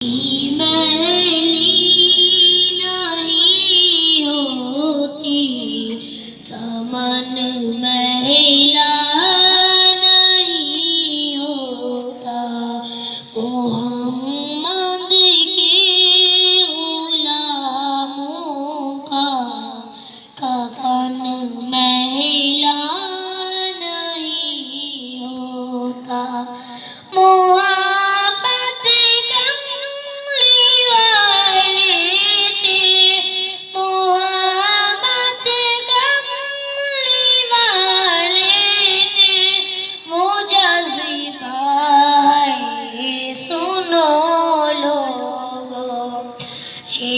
मेली नहीं होती, समन महिला नहीं होता। मोहम्मद के गुलामों का कफन महिला नहीं होता।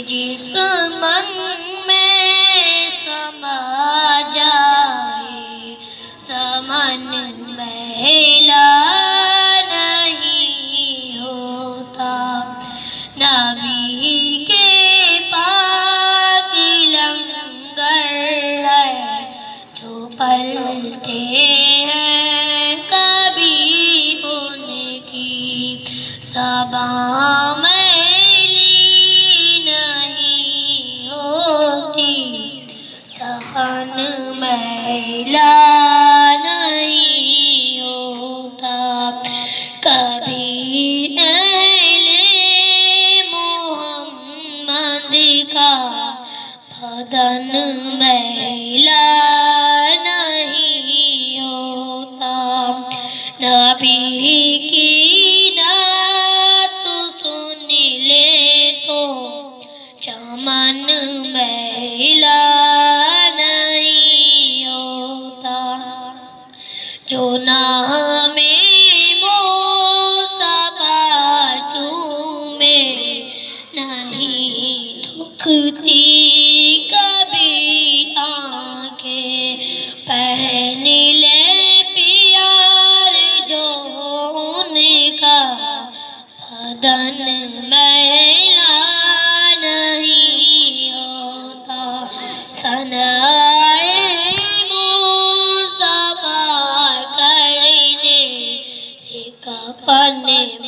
जिस मन में समा जाए, समन महिला नहीं होता। नबी के पाक लंगर है जो पलते हैं कभी उनकी ज़बां में सखन महिला नहीं होता। कभी अहले मोहम्मद का बदन महिला नहीं होता। नबी की नात सुन ले तो चमन महिला जो नामे मुस्तफा चूमे, नहीं दुखती कभी आंखें। पहन ले प्यार जो उनका बदन महिला नहीं होता। सनाए कफन